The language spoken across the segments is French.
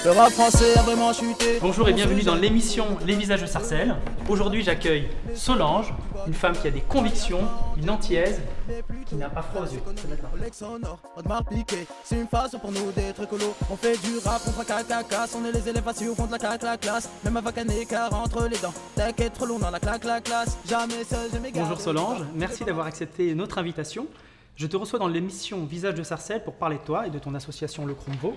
Le rap français a vraiment chuté. Bonjour et bienvenue dans l'émission Les Visages de Sarcelles. Aujourd'hui j'accueille Solange, une femme qui a des convictions, une antillaise, qui n'a pas froid aux yeux. C'est une phase pour nous d'être écolo. On fait du rap, on fait cacacasse. On est les élèves assis au fond de la classe. Même avec un écart entre les dents. T'inquiète trop long dans la classe. Jamais seul, jamais gardé. Bonjour Solange, merci d'avoir accepté notre invitation. Je te reçois dans l'émission Visages de Sarcelles pour parler de toi et de ton association Le Cromveau.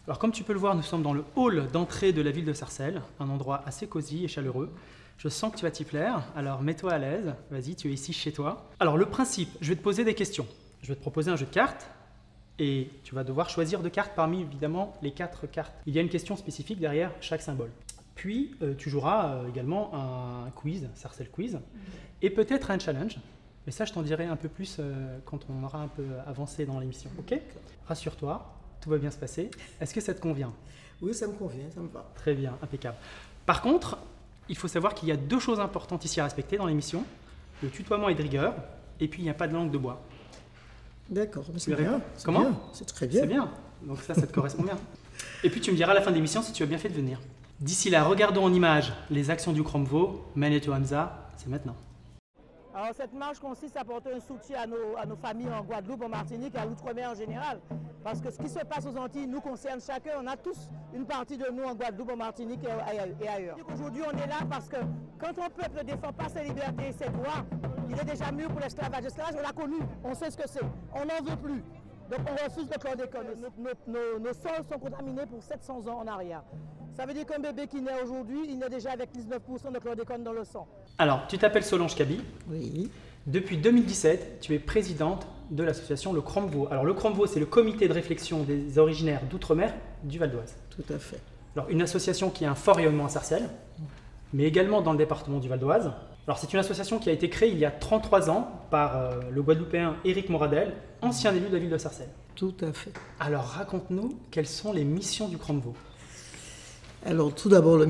Alors comme tu peux le voir, nous sommes dans le hall d'entrée de la ville de Sarcelles, un endroit assez cosy et chaleureux. Je sens que tu vas t'y plaire, alors mets-toi à l'aise, vas-y, tu es ici chez toi. Alors le principe, je vais te poser des questions. Je vais te proposer un jeu de cartes et tu vas devoir choisir 2 cartes parmi évidemment les 4 cartes. Il y a une question spécifique derrière chaque symbole. Puis tu joueras également un quiz, Sarcelles Quiz, et peut-être un challenge. Mais ça, je t'en dirai un peu plus quand on aura un peu avancé dans l'émission, ok? Rassure-toi. Tout va bien se passer. Est-ce que ça te convient? Oui, ça me convient, ça me va. Très bien, impeccable. Par contre, il faut savoir qu'il y a 2 choses importantes ici à respecter dans l'émission. Le tutoiement est de rigueur, et puis il n'y a pas de langue de bois. D'accord, c'est bien. Comment? C'est très bien. C'est bien, donc ça te correspond bien. Et puis tu me diras à la fin de l'émission si tu as bien fait de venir. D'ici là, regardons en image les actions du Cromveau. Manitou Hamza, c'est maintenant. Alors cette marche consiste à apporter un soutien à nos familles en Guadeloupe, en Martinique et à l'outre-mer en général. Parce que ce qui se passe aux Antilles nous concerne chacun. On a tous une partie de nous en Guadeloupe, en Martinique et ailleurs. Aujourd'hui, on est là parce que quand un peuple ne défend pas ses libertés et ses droits, il est déjà mûr pour l'esclavage. L'esclavage, on l'a connu, on sait ce que c'est. On n'en veut plus. Donc on refuse le chlordécone. Nos sols sont contaminés pour 700 ans en arrière. Ça veut dire qu'un bébé qui naît aujourd'hui, il naît déjà avec 19% de chlordécone dans le sang. Alors, tu t'appelles Solange Kaby. Oui. Depuis 2017, tu es présidente de l'association Le Cromveau. Alors, Le Cromveau, c'est le comité de réflexion des originaires d'outre-mer du Val d'Oise. Tout à fait. Alors, une association qui a un fort rayonnement à Sarcelles, mais également dans le département du Val d'Oise. Alors, c'est une association qui a été créée il y a 33 ans par le Guadeloupéen Éric Moradel, ancien élu de la ville de Sarcelles. Tout à fait. Alors, raconte-nous quelles sont les missions du Cromveau. Alors, tout d'abord,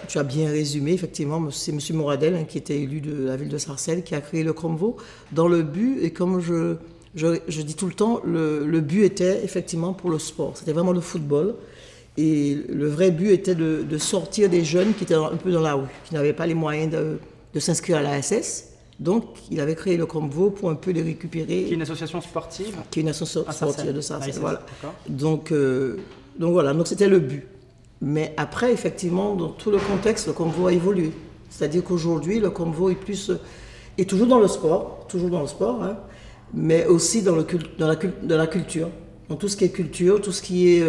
tu as bien résumé, effectivement, c'est M. Moradel, qui était élu de la ville de Sarcelles, qui a créé le Cromveau dans le but, et comme je dis tout le temps, le but était effectivement pour le sport. C'était vraiment le football. Et le vrai but était de sortir des jeunes qui étaient un peu dans la rue, qui n'avaient pas les moyens de s'inscrire à la SS. Donc, il avait créé le Cromveau pour un peu les récupérer. Qui est une association sportive. Qui est une association sportive de Sarcelles, voilà. Donc voilà, donc c'était le but. Mais après, effectivement, dans tout le contexte, le Cromveau a évolué. C'est-à-dire qu'aujourd'hui, le Cromveau est toujours dans le sport, hein, mais aussi dans la culture. Dans tout ce qui est culture, tout ce qui est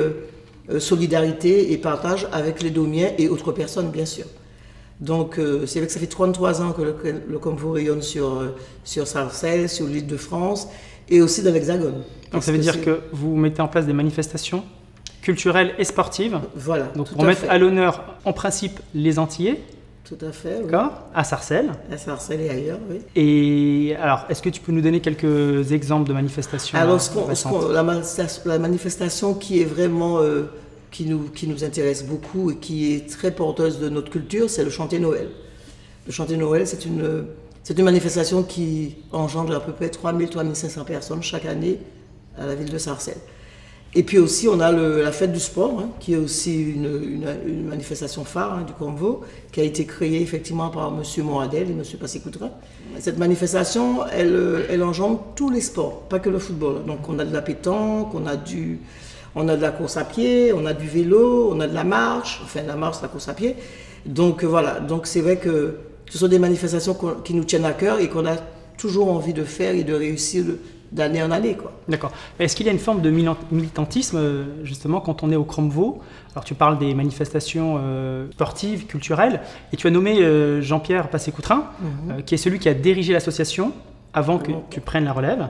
solidarité et partage avec les Domiens et autres personnes, bien sûr. Donc, c'est vrai que ça fait 33 ans que le Cromveau rayonne sur Sarcelles, sur l'île de France et aussi dans l'Hexagone. Donc, ça veut dire que vous mettez en place des manifestations culturelles et sportives. Voilà. Donc pour mettre à l'honneur, en principe, les Antillais. Tout à fait. D'accord. Oui. À Sarcelles. À Sarcelles et ailleurs, oui. Et alors, est-ce que tu peux nous donner quelques exemples de manifestations? Alors, la manifestation qui est vraiment qui nous intéresse beaucoup et qui est très porteuse de notre culture, c'est le Chanté Noël. Le Chanté Noël, c'est une manifestation qui engendre à peu près 3000-3500 personnes chaque année à la ville de Sarcelles. Et puis aussi, on a la fête du sport, hein, qui est aussi une manifestation phare du Cromveau, qui a été créée effectivement par M. Moradel et M. Passé-Coutrin. Cette manifestation, elle engendre tous les sports, pas que le football. Donc on a de la pétanque, on a de la course à pied, on a du vélo, on a de la marche, enfin la marche, la course à pied. Donc voilà, donc c'est vrai que ce sont des manifestations qui nous tiennent à cœur et qu'on a toujours envie de faire et de réussir d'année en année, quoi. D'accord. Est-ce qu'il y a une forme de militantisme, justement, quand on est au Cromveau? Alors, tu parles des manifestations sportives, culturelles, et tu as nommé Jean-Pierre Passé-Coutrin, qui est celui qui a dirigé l'association avant que tu prennes la relève.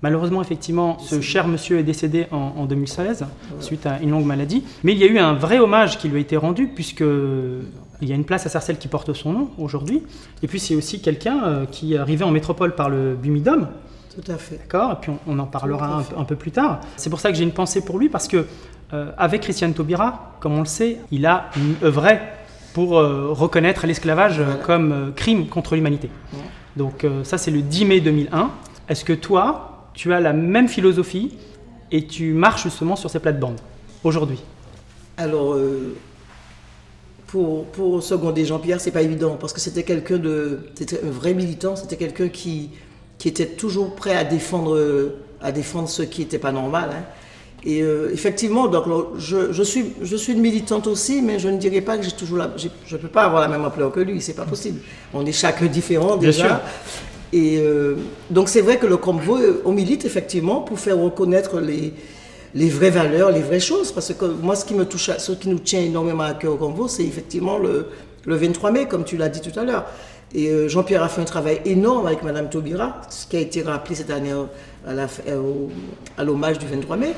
Malheureusement, effectivement, ce cher monsieur est décédé en 2016, suite à une longue maladie. Mais il y a eu un vrai hommage qui lui a été rendu, puisqu'il y a une place à Sarcelles qui porte son nom aujourd'hui. Et puis, c'est aussi quelqu'un qui est arrivé en métropole par le Bumidum. Tout à fait. D'accord, et puis on en parlera un peu plus tard. C'est pour ça que j'ai une pensée pour lui, parce que avec Christiane Taubira, comme on le sait, il a œuvré pour reconnaître l'esclavage comme crime contre l'humanité. Donc ça, c'est le 10 mai 2001. Est-ce que toi, tu as la même philosophie et tu marches justement sur ces plates-bandes aujourd'hui? Alors, pour seconder Jean-Pierre, c'est pas évident parce que c'était c'était un vrai militant, c'était quelqu'un qui était toujours prêt à défendre ce qui n'était pas normal. Hein. Et effectivement, donc, je suis une militante aussi, mais je ne dirais pas que je peux pas avoir la même ampleur que lui, c'est pas possible. On est chacun différent déjà. Bien sûr. Et donc c'est vrai que le Comvo, on milite effectivement pour faire reconnaître les vraies valeurs, les vraies choses. Parce que moi, ce qui nous tient énormément à cœur au Comvo, c'est effectivement le 23 mai, comme tu l'as dit tout à l'heure. Et Jean-Pierre a fait un travail énorme avec Madame Taubira, ce qui a été rappelé cette année à l'hommage du 23 mai.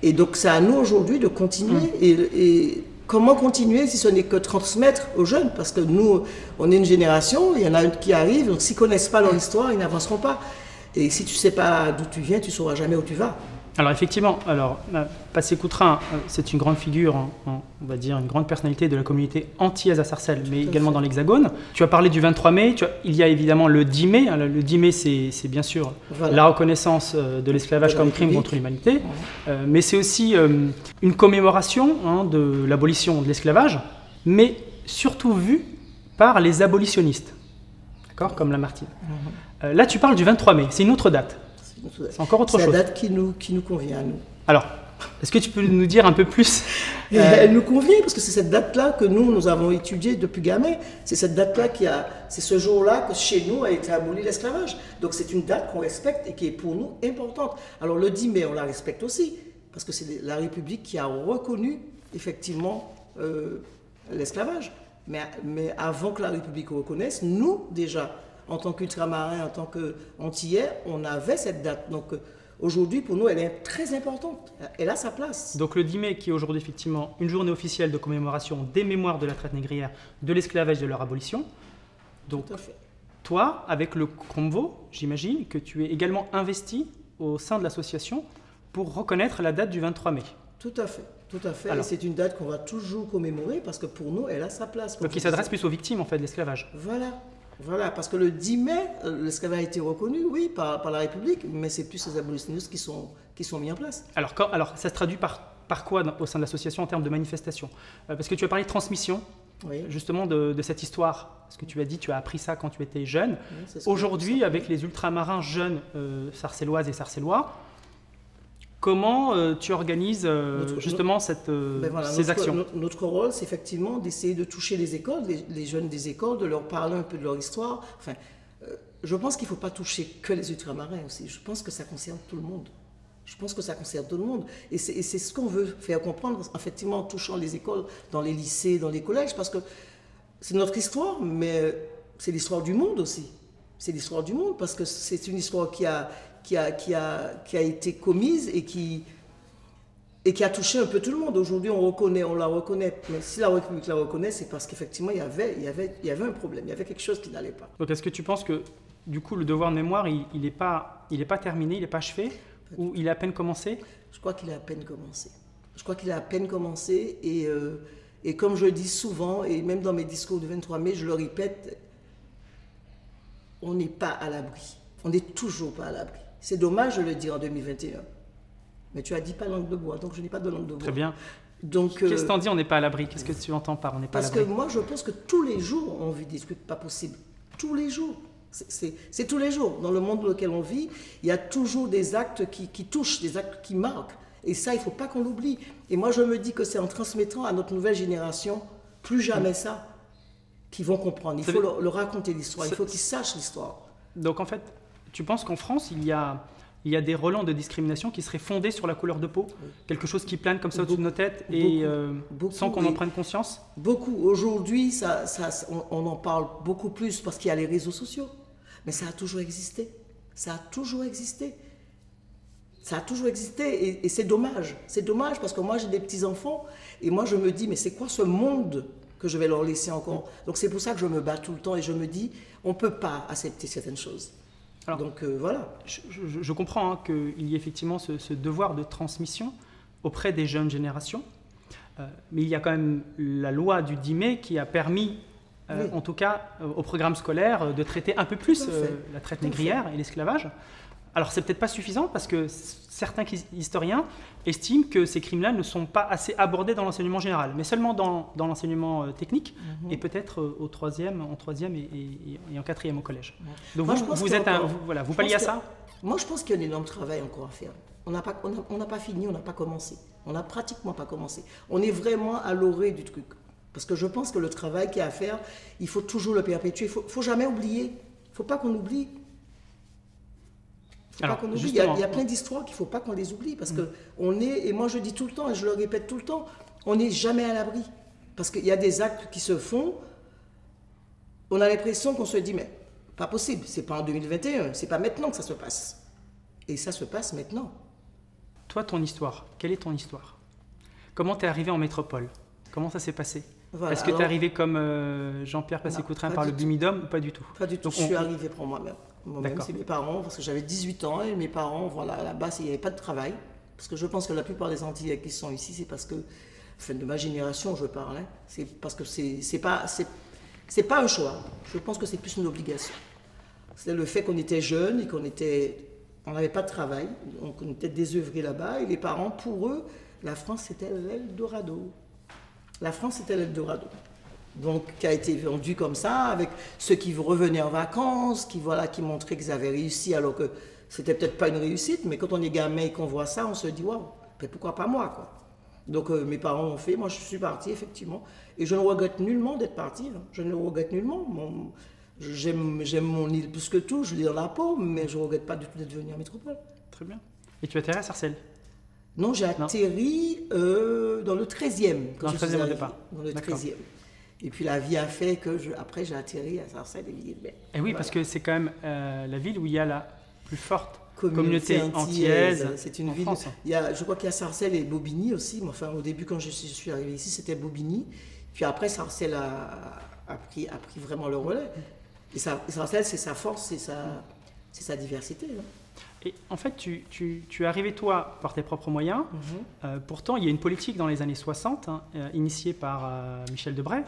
Et donc c'est à nous aujourd'hui de continuer. Et comment continuer si ce n'est que transmettre aux jeunes? Parce que nous, on est une génération, il y en a une qui arrive, donc s'ils ne connaissent pas leur histoire, ils n'avanceront pas. Et si tu ne sais pas d'où tu viens, tu ne sauras jamais où tu vas. Alors effectivement, Passé Coutrin, c'est une grande figure, on va dire une grande personnalité de la communauté antillaise à Sarcelles, mais également dans l'Hexagone. Tu as parlé du 23 mai, il y a évidemment le 10 mai. Le 10 mai, c'est bien sûr la reconnaissance de l'esclavage comme crime contre l'humanité, mais c'est aussi une commémoration de l'abolition de l'esclavage, mais surtout vue par les abolitionnistes, d'accord, comme Lamartine. Là, tu parles du 23 mai, c'est une autre date. C'est encore autre chose. C'est la date qui nous convient à nous. Alors, est-ce que tu peux nous dire un peu plus Elle nous convient parce que c'est cette date-là que nous avons étudiée depuis gamin. C'est cette date-là c'est ce jour-là que chez nous a été aboli l'esclavage. Donc c'est une date qu'on respecte et qui est pour nous importante. Alors le 10 mai, on la respecte aussi parce que c'est la République qui a reconnu effectivement l'esclavage. Mais avant que la République reconnaisse, nous déjà, en tant qu'ultramarins, en tant qu'antillais, on avait cette date. Donc aujourd'hui, pour nous, elle est très importante. Elle a sa place. Donc le 10 mai, qui est aujourd'hui effectivement une journée officielle de commémoration des mémoires de la traite négrière, de l'esclavage et de leur abolition. Donc tout à fait. Toi, avec le Comvo, j'imagine que tu es également investi au sein de l'association pour reconnaître la date du 23 mai. Tout à fait. Tout à fait. Alors, et c'est une date qu'on va toujours commémorer parce que pour nous, elle a sa place. Donc qui s'adresse plus aux victimes en fait, de l'esclavage. Voilà, parce que le 10 mai, l'esclavage a été reconnu, oui, par la République, mais c'est plus les abolitionnistes qui sont mis en place. Alors ça se traduit par quoi au sein de l'association en termes de manifestation? Parce que tu as parlé de transmission, oui, justement de cette histoire. Ce que tu as dit, tu as appris ça quand tu étais jeune. Oui, aujourd'hui, avec les ultramarins jeunes sarcelloises et sarcellois, comment tu organises justement ces actions? Notre rôle, c'est effectivement d'essayer de toucher les écoles, les jeunes des écoles, de leur parler un peu de leur histoire. Enfin, je pense qu'il ne faut pas toucher que les ultramarins aussi. Je pense que ça concerne tout le monde. Et c'est ce qu'on veut faire comprendre, effectivement, en touchant les écoles, dans les lycées, dans les collèges, parce que c'est notre histoire, mais c'est l'histoire du monde aussi. C'est l'histoire du monde, parce que c'est une histoire qui a été commise et qui a touché un peu tout le monde. Aujourd'hui, on la reconnaît. Mais si la République la reconnaît, c'est parce qu'effectivement, il y avait un problème, il y avait quelque chose qui n'allait pas. Donc, est-ce que tu penses que, du coup, le devoir de mémoire, il n'est pas terminé, il n'est pas achevé, ou il a à peine commencé? Je crois qu'il a à peine commencé. Et comme je le dis souvent, et même dans mes discours du 23 mai, je le répète, on n'est pas à l'abri. On n'est toujours pas à l'abri. C'est dommage de le dire en 2021. Mais tu as dit pas langue de bois, donc je n'ai pas de langue de bois. Très bien. Donc, qu'est-ce que tu en dis, on n'est pas à l'abri? Qu'est-ce que tu entends par on n'est pas à l'abri? Parce que moi, je pense que tous les jours, on vit des trucs pas possibles. Tous les jours. C'est tous les jours. Dans le monde dans lequel on vit, il y a toujours des actes qui touchent, des actes qui marquent. Et ça, il ne faut pas qu'on l'oublie. Et moi, je me dis que c'est en transmettant à notre nouvelle génération, plus jamais ça, qu'ils vont comprendre. Il faut leur raconter l'histoire, il faut qu'ils sachent l'histoire. Donc en fait, tu penses qu'en France, il y a des relents de discrimination qui seraient fondés sur la couleur de peau? Oui. Quelque chose qui plane comme ça au-dessus de nos têtes et sans qu'on en prenne conscience? Beaucoup. Aujourd'hui, on en parle beaucoup plus parce qu'il y a les réseaux sociaux. Mais ça a toujours existé. Ça a toujours existé. Et c'est dommage. C'est dommage parce que moi, j'ai des petits-enfants et moi, je me dis, mais c'est quoi ce monde que je vais leur laisser encore? Donc c'est pour ça que je me bats tout le temps et je me dis, on ne peut pas accepter certaines choses. Alors, donc voilà. Je comprends qu'il y ait effectivement ce devoir de transmission auprès des jeunes générations, mais il y a quand même la loi du 10 mai qui a permis, oui, en tout cas au programme scolaire, de traiter un peu plus la traite négrière et l'esclavage. Alors, c'est peut-être pas suffisant parce que certains historiens estiment que ces crimes-là ne sont pas assez abordés dans l'enseignement général, mais seulement dans l'enseignement technique et peut-être en troisième et en quatrième au collège. Donc, Moi, vous palliez à ça? Moi, je pense qu'il y a un énorme travail encore à faire. On n'a pas fini, on n'a pas commencé. On n'a pratiquement pas commencé. On est vraiment à l'orée du truc. Parce que je pense que le travail qu'il y a à faire, il faut toujours le perpétuer. Il ne faut jamais oublier. Il ne faut pas qu'on oublie. Il y a plein d'histoires qu'il ne faut pas qu'on les oublie. Parce que et moi je dis tout le temps, et je le répète tout le temps, on n'est jamais à l'abri. Parce qu'il y a des actes qui se font, on a l'impression qu'on se dit, mais pas possible, c'est pas en 2021, c'est pas maintenant que ça se passe. Et ça se passe maintenant. Toi, ton histoire, quelle est ton histoire? Comment tu es arrivé en métropole? Comment ça s'est passé? Voilà, est-ce que tu es arrivé comme Jean-Pierre Passé-Coutrin par le Bumidum ou pas du tout? Pas du tout, je suis arrivé pour moi-même. Moi-même, c'est mes parents, parce que j'avais 18 ans et mes parents, voilà, à la base, il n'y avait pas de travail. Parce que je pense que la plupart des Antillais qui sont ici, c'est parce que, enfin, de ma génération, je parle, hein, c'est parce que c'est pas un choix. Je pense que c'est plus une obligation. C'est le fait qu'on était jeunes et on n'avait pas de travail, donc on était désœuvrés là-bas. Et les parents, pour eux, la France, c'était l'Eldorado. La France, c'était l'Eldorado. Donc, qui a été vendu comme ça, avec ceux qui revenaient en vacances, qui montraient qu'ils avaient réussi, alors que c'était peut-être pas une réussite, mais quand on est gamin et qu'on voit ça, on se dit, waouh, pourquoi pas moi, quoi. Donc, mes parents ont fait, moi je suis parti, effectivement, et je ne regrette nullement d'être parti, hein. Je ne le regrette nullement. J'aime mon île plus que tout, je l'ai dans la peau, mais je ne regrette pas du tout d'être venu en métropole. Très bien. Et tu atterris à Sarcelles? Non, j'ai atterri dans le 13e. Dans le 13e au départ. Dans le 13e. Et puis la vie a fait que après j'ai atterri à Sarcelles et Villiers-de-Mer. Et oui, voilà. Parce que c'est quand même la ville où il y a la plus forte communauté antillaise. C'est une ville. France. Je crois qu'il y a Sarcelles et Bobigny aussi. Mais enfin, au début, quand je suis arrivé ici, c'était Bobigny. Puis après, Sarcelles a pris vraiment le relais. Et Sarcelles, c'est sa force, c'est sa diversité. Hein. Et en fait, tu es arrivé, toi, par tes propres moyens. Pourtant, il y a une politique dans les années 60, initiée par Michel Debré,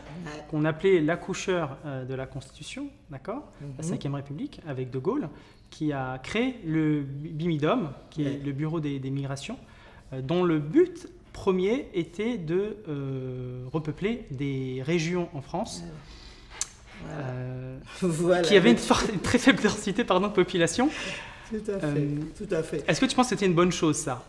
qu'on appelait l'accoucheur de la Constitution, d'accord, la Ve République, avec De Gaulle, qui a créé le Bimidum, qui est le Bureau des migrations, dont le but premier était de repeupler des régions en France. Qui avaient une très faible densité de population. Tout à fait. Est-ce que tu penses que c'était une bonne chose, ça?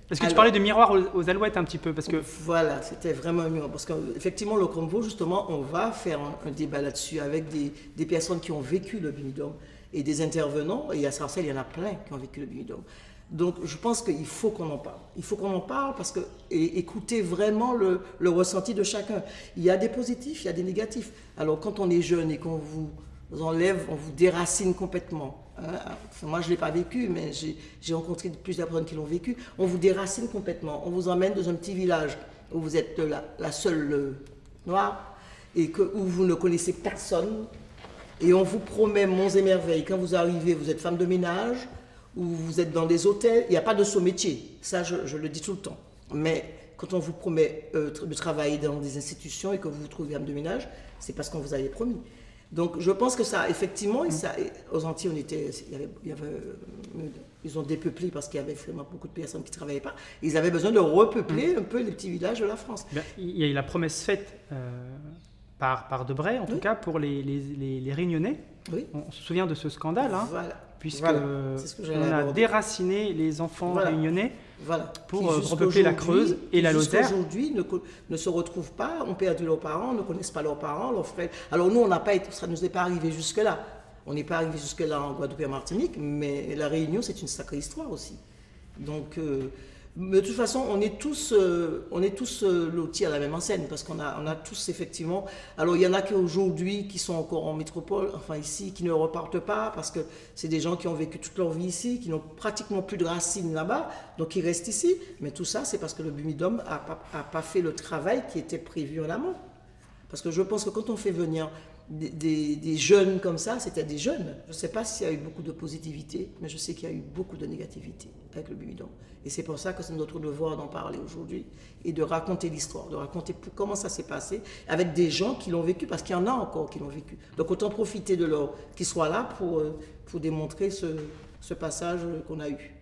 Parce que tu parlais de miroir aux alouettes un petit peu, parce que... Voilà, c'était vraiment un miroir. Parce qu'effectivement, le Cromvo, justement, on va faire un débat là-dessus avec des personnes qui ont vécu le Bimidum et des intervenants. Et à Sarcelles, il y en a plein qui ont vécu le Bimidum. Donc, je pense qu'il faut qu'on en parle. Il faut qu'on en parle parce que écouter vraiment le ressenti de chacun. Il y a des positifs, il y a des négatifs. Alors, quand on est jeune et qu'on vous enlève, on vous déracine complètement. Enfin, moi, je ne l'ai pas vécu, mais j'ai rencontré plusieurs personnes qui l'ont vécu. On vous déracine complètement. On vous emmène dans un petit village où vous êtes la seule noire et où vous ne connaissez personne. Et on vous promet monts et merveilles. Quand vous arrivez, vous êtes femme de ménage, ou vous êtes dans des hôtels. Il n'y a pas de saut métier. Ça, je le dis tout le temps. Mais quand on vous promet de travailler dans des institutions et que vous vous trouvez femme de ménage, c'est parce qu'on vous avait promis. Donc, je pense que ça, effectivement, aux Antilles, ils ont dépeuplé parce qu'il y avait vraiment beaucoup de personnes qui ne travaillaient pas. Ils avaient besoin de repeupler un peu les petits villages de la France. Il y a eu la promesse faite par Debré, en tout cas, pour les Réunionnais. Oui. On se souvient de ce scandale, hein, voilà. puisqu'on a déraciné les enfants réunionnais pour repeupler la Creuse et la Lozère. Aujourd'hui, ne se retrouvent pas, ont perdu leurs parents, ne connaissent pas leurs parents, leurs frères. Alors nous, ça ne nous est pas arrivé jusque-là. On n'est pas arrivé jusque-là en Guadeloupe et en Martinique, mais la Réunion, c'est une sacrée histoire aussi. Donc, de toute façon, on est tous lotis à la même enseigne, parce qu'on a tous effectivement... Alors, il y en a qui aujourd'hui, qui sont encore en métropole, enfin ici, qui ne repartent pas, parce que c'est des gens qui ont vécu toute leur vie ici, qui n'ont pratiquement plus de racines là-bas, donc ils restent ici. Mais tout ça, c'est parce que le Bumidum n'a pas fait le travail qui était prévu en amont. Parce que je pense que quand on fait venir des jeunes comme ça, c'était des jeunes. Je ne sais pas s'il y a eu beaucoup de positivité, mais je sais qu'il y a eu beaucoup de négativité avec le Bumidum. Et c'est pour ça que c'est notre devoir d'en parler aujourd'hui et de raconter l'histoire, de raconter comment ça s'est passé avec des gens qui l'ont vécu, parce qu'il y en a encore qui l'ont vécu. Donc autant profiter de leur qu'ils soient là pour démontrer ce passage qu'on a eu.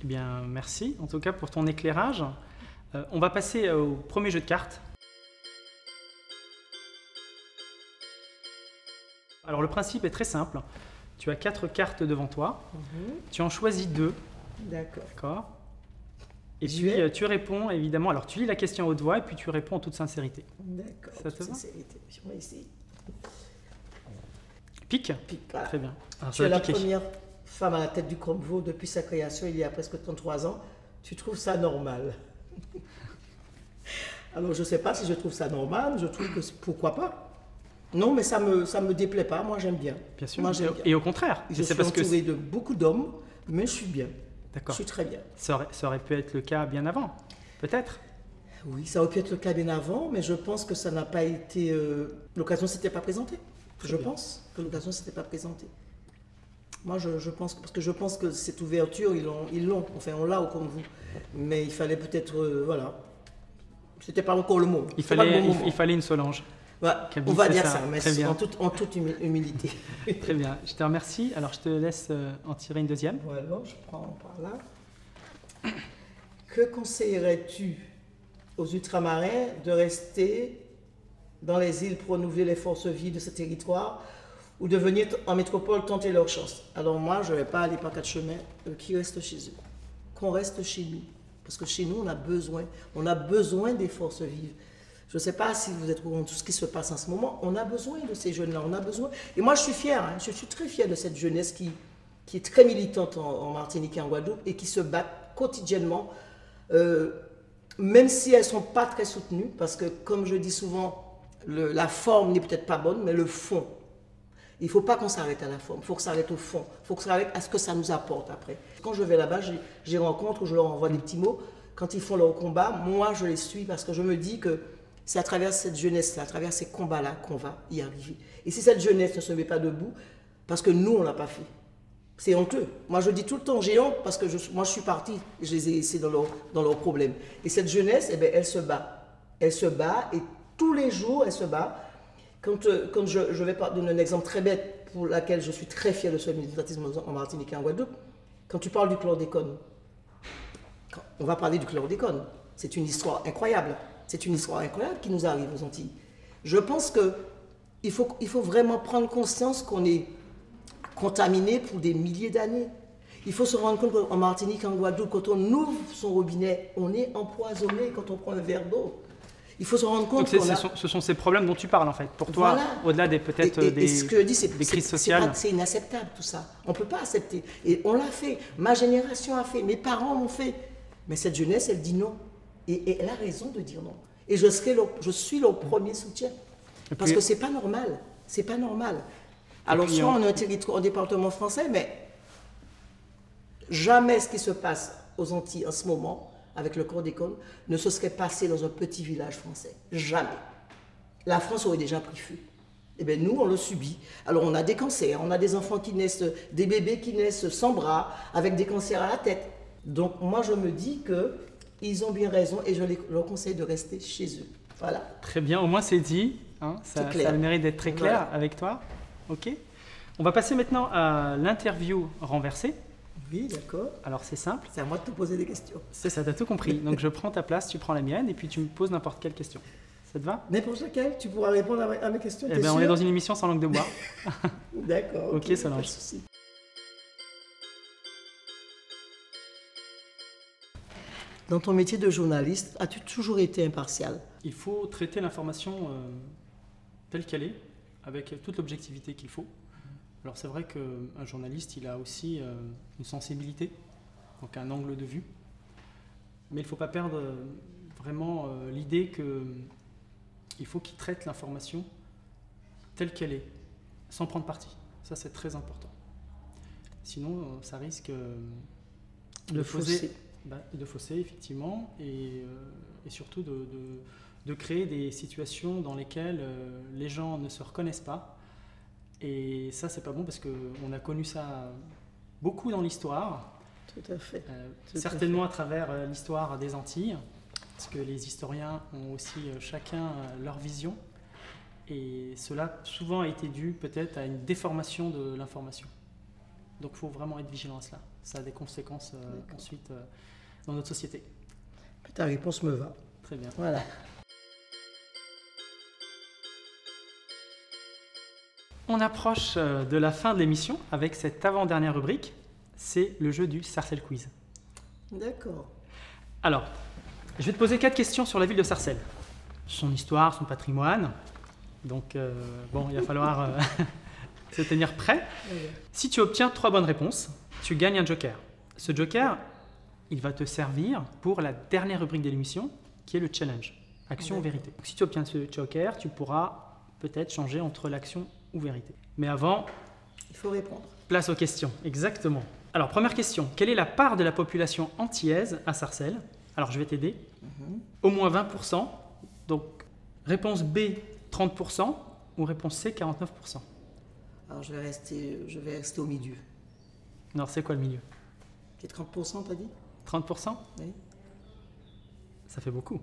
Eh bien, merci en tout cas pour ton éclairage. On va passer au premier jeu de cartes. Alors le principe est très simple. Tu as 4 cartes devant toi. Tu en choisis 2. D'accord. D'accord. Et J'y puis vais. tu réponds évidemment. Alors tu lis la question à haute voix et puis tu réponds en toute sincérité. D'accord. Ça te va? Sincérité. On va essayer. Pique. Puis, voilà. Très bien. Alors, Tu ça es va la piquer. première femme à la tête du Cromvo depuis sa création il y a presque 33 ans. Tu trouves ça normal? Alors, je ne sais pas si je trouve ça normal. Je trouve que pourquoi pas. Non, mais ça me déplaît pas. Moi, j'aime bien. Bien sûr. Moi, j'aime bien. Et au contraire. Je c'est suis parce que entouré de beaucoup d'hommes, mais je suis bien. Je d'accord. suis très bien. Ça aurait pu être le cas bien avant. Peut-être. Oui, ça aurait pu être le cas bien avant, mais je pense que ça n'a pas été... l'occasion ne s'était pas présentée. Très Je bien. pense que l'occasion ne s'était pas présentée. Moi, je pense, parce que je pense que cette ouverture, ils l'ont. Enfin, on l'a au Congo. Mais il fallait peut-être... voilà. C'était pas encore le mot. Il C'était pas le fallait, bon moment. il fallait une Solange. Voilà, Kabyle, on va c'est dire ça. ça, mais Très bien. en toute humilité. Très bien. Je te remercie. Alors je te laisse en tirer une deuxième. Voilà, je prends par là. Que conseillerais-tu aux ultramarins de rester dans les îles pour renouveler les forces vives de ce territoire ou de venir en métropole tenter leur chance? Alors moi, je ne vais pas aller par 4 chemins, qui restent chez eux. Qu'on reste chez nous. Parce que chez nous, on a besoin des forces vives. Je ne sais pas si vous êtes au courant de tout ce qui se passe en ce moment. On a besoin de ces jeunes-là, on a besoin. Et moi, je suis fière, hein, je suis très fière de cette jeunesse qui est très militante en Martinique et en Guadeloupe et qui se battent quotidiennement, même si elles ne sont pas très soutenues, parce que, comme je dis souvent, la forme n'est peut-être pas bonne, mais le fond. Il ne faut pas qu'on s'arrête à la forme, il faut qu'on s'arrête au fond, il faut qu'on s'arrête à ce que ça nous apporte après. Quand je vais là-bas, je les rencontre, je leur envoie des petits mots. Quand ils font leur combat, moi, je les suis parce que je me dis que c'est à travers cette jeunesse-là, à travers ces combats-là qu'on va y arriver. Et si cette jeunesse ne se met pas debout, parce que nous, on ne l'a pas fait, c'est honteux. Moi, je dis tout le temps, j'ai honte parce que moi, je suis partie, je les ai laissés dans leurs problèmes. Et cette jeunesse, eh bien, elle se bat. Elle se bat et tous les jours, elle se bat. Quand je vais donner un exemple très bête pour lequel je suis très fier de ce militantisme en Martinique et en Guadeloupe, quand tu parles du chlordécone, on va parler du chlordécone. C'est une histoire incroyable. C'est une histoire incroyable qui nous arrive aux Antilles. Je pense qu'il faut vraiment prendre conscience qu'on est contaminé pour des milliers d'années. Il faut se rendre compte qu'en Martinique, en Guadeloupe, quand on ouvre son robinet, on est empoisonné quand on prend un verre d'eau. Il faut se rendre compte Donc ce sont ces problèmes dont tu parles en fait. Pour toi, Voilà. au-delà des peut-être et des ce que je dis, des crises sociales. c'est inacceptable tout ça. On ne peut pas accepter. Et on l'a fait. Ma génération a fait. Mes parents l'ont fait. Mais cette jeunesse, elle dit non. Et elle a raison de dire non. Et je suis leur premier soutien. Parce que c'est pas normal. C'est pas normal. Alors, puis, soit on a un territoire, un département français, mais jamais ce qui se passe aux Antilles en ce moment, avec le chlordécone, ne se serait passé dans un petit village français. Jamais. La France aurait déjà pris feu. Eh bien, nous, on le subit. Alors, on a des cancers, on a des enfants qui naissent, des bébés qui naissent sans bras, avec des cancers à la tête. Donc, moi, je me dis qu'ils ont bien raison et je leur conseille de rester chez eux. Voilà. Très bien, au moins c'est dit. Hein, ça a le mérite d'être très clair avec toi. Ok. On va passer maintenant à l'interview renversée. Oui, d'accord. Alors c'est simple. C'est à moi de te poser des questions. C'est ça, t'as tout compris. Donc je prends ta place, tu prends la mienne et puis tu me poses n'importe quelle question. Ça te va? N'importe laquelle, tu pourras répondre à mes questions. Eh bien, on est dans une émission sans langue de bois. D'accord. Ok, Solange. Pas de souci. Dans ton métier de journaliste, as-tu toujours été impartial? Il faut traiter l'information telle qu'elle est, avec toute l'objectivité qu'il faut. Alors c'est vrai qu'un journaliste, il a aussi une sensibilité, donc un angle de vue. Mais il ne faut pas perdre vraiment l'idée qu'il faut qu'il traite l'information telle qu'elle est, sans prendre parti. Ça, c'est très important. Sinon, ça risque de fausser, effectivement, et surtout de créer des situations dans lesquelles les gens ne se reconnaissent pas. Et ça, c'est pas bon parce qu'on a connu ça beaucoup dans l'histoire. Tout à fait. Certainement à travers l'histoire des Antilles, parce que les historiens ont aussi chacun leur vision. Et cela souvent a été dû peut-être à une déformation de l'information. Donc il faut vraiment être vigilant à cela. Ça a des conséquences ensuite dans notre société. Ta réponse me va. Très bien. Voilà. On approche de la fin de l'émission avec cette avant-dernière rubrique. C'est le jeu du Sarcelles Quiz. D'accord. Alors, je vais te poser 4 questions sur la ville de Sarcelles. Son histoire, son patrimoine. Donc, il va falloir se tenir prêt. Okay. Si tu obtiens 3 bonnes réponses, tu gagnes un joker. Ce joker, il va te servir pour la dernière rubrique de l'émission, qui est le challenge, action ou vérité. Donc, si tu obtiens ce joker, tu pourras peut-être changer entre l'action ou vérité. Mais avant, il faut répondre. Place aux questions, exactement. Alors, première question. Quelle est la part de la population antillaise à Sarcelles? Alors, je vais t'aider. Au moins 20%. Donc, réponse B, 30%. Ou réponse C, 49%. Alors, je vais rester au milieu. Non, c'est quoi le milieu? C'est 30%, t'as dit? 30%? Oui. Ça fait beaucoup.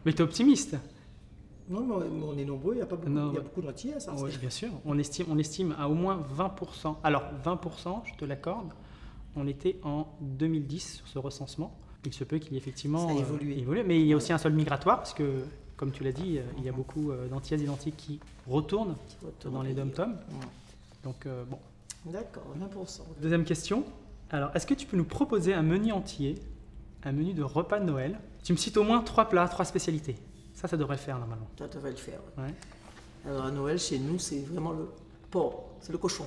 Mais tu es optimiste. Non, mais on est nombreux, il y a beaucoup d'antillais à Sarcelles. Oui, bien sûr. On estime à au moins 20%. Alors, 20%, je te l'accorde, on était en 2010 sur ce recensement. Il se peut qu'il y ait effectivement ça a évolué. Mais il y a aussi un sol migratoire, parce que, comme tu l'as dit, il y a beaucoup d'antillaises identiques qui retournent dans les dom-toms. Donc, bon. D'accord, 20%. Deuxième question. Alors, est-ce que tu peux nous proposer un menu antillais, un menu de repas de Noël? Tu me cites au moins 3 plats, 3 spécialités. Ça devrait le faire normalement. Ça devrait le faire. Ouais. Alors à Noël, chez nous, c'est vraiment le porc, c'est le cochon.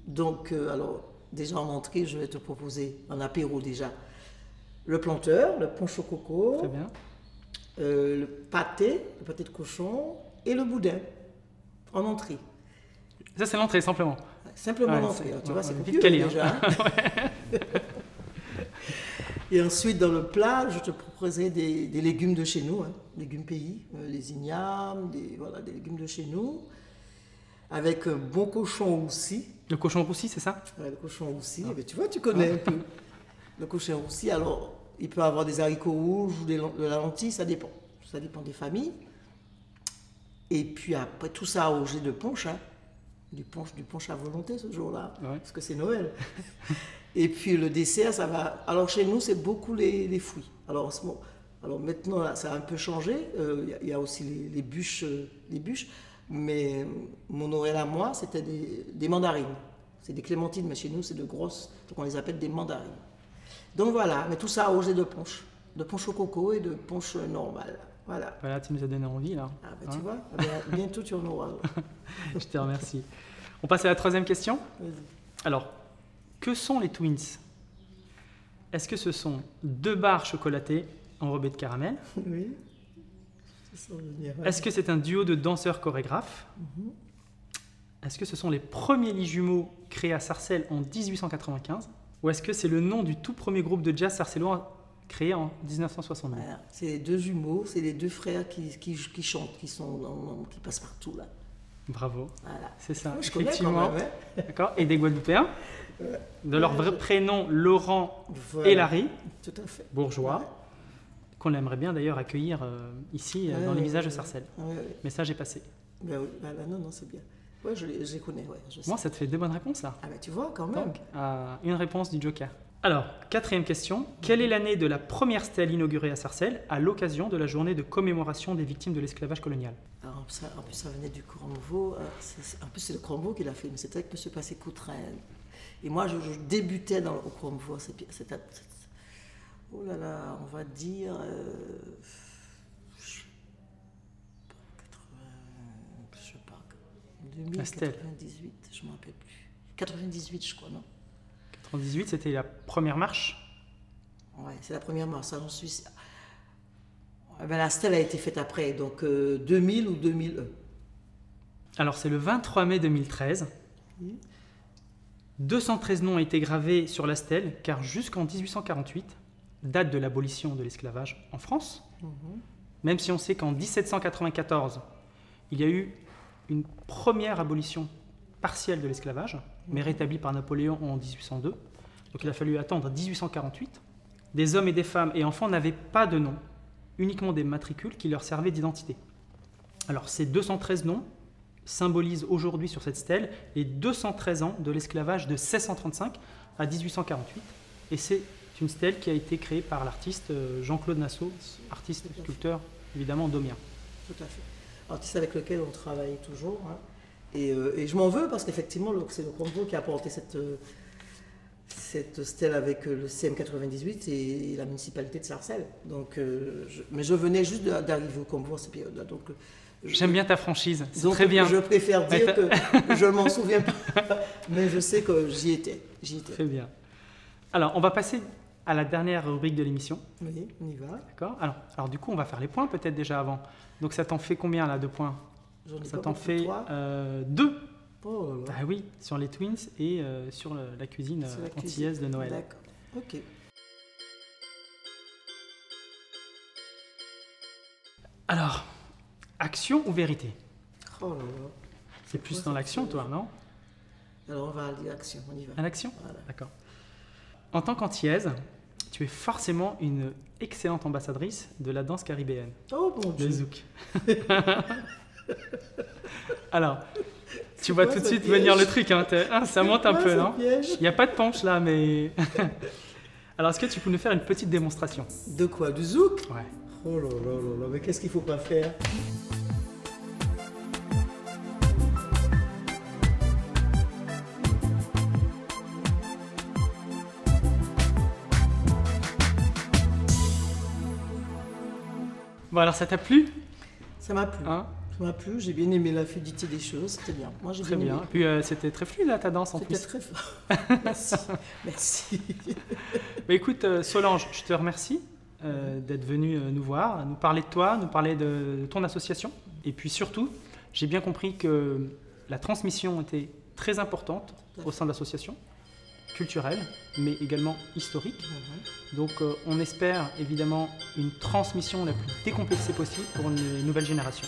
Donc, alors, déjà en entrée, je vais te proposer en apéro déjà le planteur, le punch au coco, très bien. Le pâté de cochon et le boudin en entrée. Ça, c'est l'entrée, simplement. Simplement l'entrée. Tu vois, c'est vite calé, déjà. Et ensuite, dans le plat, je te proposerai des légumes de chez nous, légumes pays, les ignames, des légumes de chez nous, avec un bon cochon roussi. Le cochon roussi, c'est ça? Ouais, le cochon roussi. Ah. Tu vois, tu connais un peu. Le cochon roussi, alors, il peut avoir des haricots rouges ou de la lentille, ça dépend. Ça dépend des familles. Et puis après, tout ça arrosé de punch, du punch à volonté ce jour-là, parce que c'est Noël. Et puis le dessert, ça va. Alors chez nous, c'est beaucoup les fruits. Alors maintenant, là, ça a un peu changé. Il y a aussi les bûches, mais mon Noël à moi, c'était des mandarines. C'est des clémentines, mais chez nous, c'est de grosses. Donc on les appelle des mandarines. Donc voilà, mais tout ça arrosé de punch au coco et de punch normal. Voilà. Voilà, tu nous as donné envie là. Ah ben tu vois, bientôt tu en auras. Je te remercie. On passe à la 3e question. Vas-y. Alors, que sont les Twins? Est-ce que ce sont 2 barres chocolatées enrobées de caramel? Oui. Est-ce que c'est un duo de danseurs chorégraphes? Est-ce que ce sont les premiers lits jumeaux créés à Sarcelles en 1895? Ou est-ce que c'est le nom du tout premier groupe de jazz sarcellois créé en 1962? Voilà. C'est les 2 jumeaux, c'est les 2 frères qui chantent, qui passent partout là. Bravo, voilà. C'est ça, je effectivement. Même, D'accord. Et des Guadeloupéens, de leur vrai prénom Laurent et Larry, tout à fait. Bourgeois, qu'on aimerait bien d'ailleurs accueillir ici dans les visages de Sarcelles. Message est passé. Ben, non, c'est bien. Ouais, je les connais. Ouais, Moi, ça te fait 2 bonnes réponses là. Ah ben tu vois, quand même. Donc, une réponse du Joker. Alors, 4e question. Quelle est l'année de la première stèle inaugurée à Sarcelles à l'occasion de la journée de commémoration des victimes de l'esclavage colonial? Alors, en plus, ça venait du Cromveau. En plus, c'est le Cromveau qui l'a fait, mais c'était avec M. Passé-Coutrin. Et moi, je débutais au Cromveau. Oh là là, on va dire... 80, je sais pas, 2000, 98, je ne me rappelle plus. 98, je crois, non? 98, c'était la première marche? Ouais, c'est la première marche, ça j'en suis... la stèle a été faite après, donc 2000 ou 2001. Alors c'est le 23 mai 2013. 213 noms ont été gravés sur la stèle, car jusqu'en 1848, date de l'abolition de l'esclavage en France, même si on sait qu'en 1794, il y a eu une première abolition partielle de l'esclavage, mais rétablie par Napoléon en 1802. Donc il a fallu attendre 1848. Des hommes et des femmes et enfants n'avaient pas de nom, uniquement des matricules qui leur servaient d'identité. Alors ces 213 noms symbolise aujourd'hui sur cette stèle les 213 ans de l'esclavage de 1635 à 1848. Et c'est une stèle qui a été créée par l'artiste Jean-Claude Nassau, artiste sculpteur évidemment domien. Tout à fait. Artiste avec lequel on travaille toujours. Hein. Et je m'en veux parce qu'effectivement, c'est le Cromvo qui a apporté cette stèle avec le CM98 et la municipalité de Sarcelles. Donc, mais je venais juste d'arriver au Cromvo à cette période-là. J'aime bien ta franchise, c'est très bien. Je préfère dire que je ne m'en souviens pas, mais je sais que j'y étais. Très bien. Alors, on va passer à la dernière rubrique de l'émission. Oui, on y va. D'accord. Alors, du coup, on va faire les points peut-être déjà avant. Donc, ça t'en fait combien là, 2 points? Ça t'en fait 2. Oh là là. Ah oui, sur les Twins et sur la cuisine antillaise de Noël. D'accord, ok. Alors, action ou vérité? Oh là là. C'est plus dans l'action, toi, non? Alors, on va aller à l'action, on y va. À l'action? Voilà. D'accord. En tant qu'antillaise, tu es forcément une excellente ambassadrice de la danse caribéenne. Oh mon Dieu. Le zouk. Alors, tu vois tout de suite venir le truc, hein, ça monte un peu, non? Il n'y a pas de penche là, mais... Alors, est-ce que tu peux nous faire une petite démonstration? De quoi? Du zouk? Ouais. Oh là là là là, mais qu'est-ce qu'il ne faut pas faire? Bon, alors ça t'a plu? Ça m'a plu. Hein? Ça m'a plu, j'ai bien aimé la fluidité des choses, c'était bien. Moi, j'ai Très bien bien. aimé. Puis c'était très fluide là, ta danse en plus. C'était très fort. Merci. Merci. Bah, écoute, Solange, je te remercie d'être venue nous voir, nous parler de toi, nous parler de ton association. Et puis surtout, j'ai bien compris que la transmission était très importante au sein de l'association, culturelle, mais également historique. Donc on espère évidemment une transmission la plus décomplexée possible pour une nouvelle génération.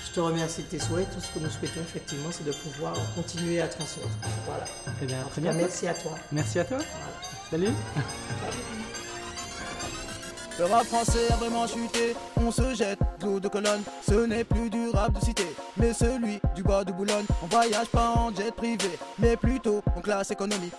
Je te remercie de tes souhaits. Tout ce que nous souhaitons effectivement, c'est de pouvoir continuer à transmettre. Voilà. Eh bien, très bien. bien. Merci à toi. Merci à toi. Voilà. Salut. Le rap français a vraiment chuté, on se jette de l'eau de colonne. Ce n'est plus du rap de cité, mais celui du bas de Boulogne. On voyage pas en jet privé, mais plutôt en classe économique.